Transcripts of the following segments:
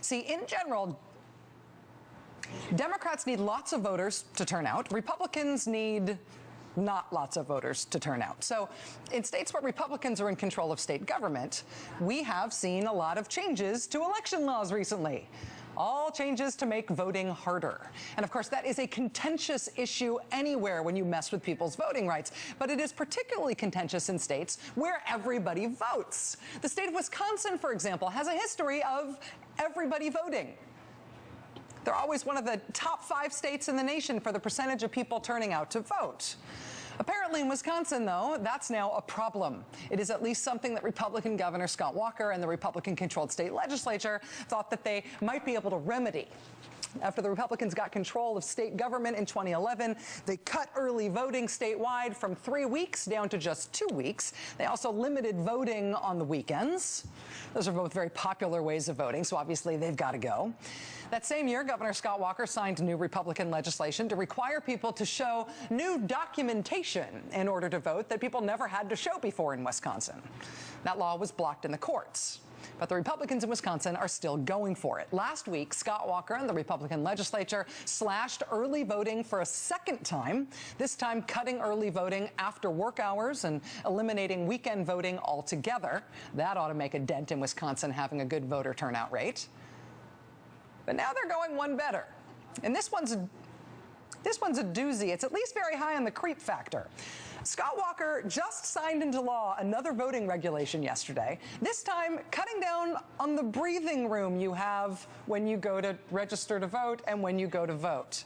See, in general, Democrats need lots of voters to turn out. Republicans need not lots of voters to turn out. So in states where Republicans are in control of state government, we have seen a lot of changes to election laws recently. All changes to make voting harder. And of course, that is a contentious issue anywhere when you mess with people's voting rights. But it is particularly contentious in states where everybody votes. The state of Wisconsin, for example, has a history of everybody voting. They're always one of the top 5 states in the nation for the percentage of people turning out to vote. Apparently in Wisconsin, though, that's now a problem. It is at least something that Republican Governor Scott Walker and the Republican-controlled state legislature thought that they might be able to remedy. After the Republicans got control of state government in 2011, they cut early voting statewide from 3 weeks down to just 2 weeks. They also limited voting on the weekends. Those are both very popular ways of voting, so obviously they've got to go. That same year, Governor Scott Walker signed new Republican legislation to require people to show new documentation in order to vote that people never had to show before in Wisconsin. That law was blocked in the courts. But the Republicans in Wisconsin are still going for it. Last week, Scott Walker and the Republican legislature slashed early voting for a second time, this time cutting early voting after work hours and eliminating weekend voting altogether. That ought to make a dent in Wisconsin having a good voter turnout rate. But now they're going one better. And this one's a doozy. It's at least very high on the creep factor. Scott Walker just signed into law another voting regulation yesterday, this time cutting down on the breathing room you have when you go to register to vote and when you go to vote.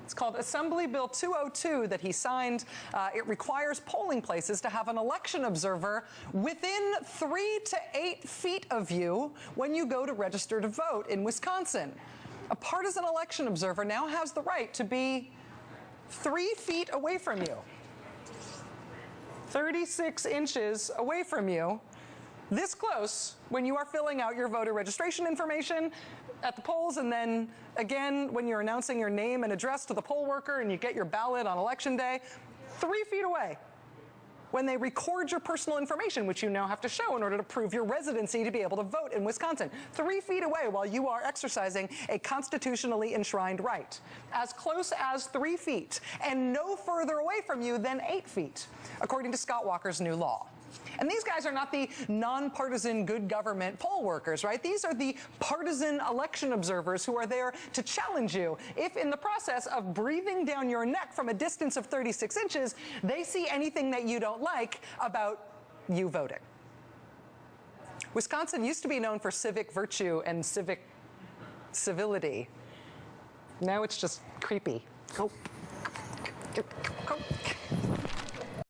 It's called Assembly Bill 202 that he signed. It requires polling places to have an election observer within 3 to 8 feet of you when you go to register to vote in Wisconsin. A partisan election observer now has the right to be 3 feet away from you, 36 inches away from you, this close when you are filling out your voter registration information at the polls, and then again when you're announcing your name and address to the poll worker and you get your ballot on election day, 3 feet away when they record your personal information, which you now have to show in order to prove your residency to be able to vote in Wisconsin. 3 feet away while you are exercising a constitutionally enshrined right. As close as 3 feet and no further away from you than 8 feet, according to Scott Walker's new law. And these guys are not the nonpartisan good government poll workers, right? These are the partisan election observers who are there to challenge you if in the process of breathing down your neck from a distance of 36 inches, they see anything that you don't like about you voting. Wisconsin used to be known for civic virtue and civic civility. Now it's just creepy. Oh.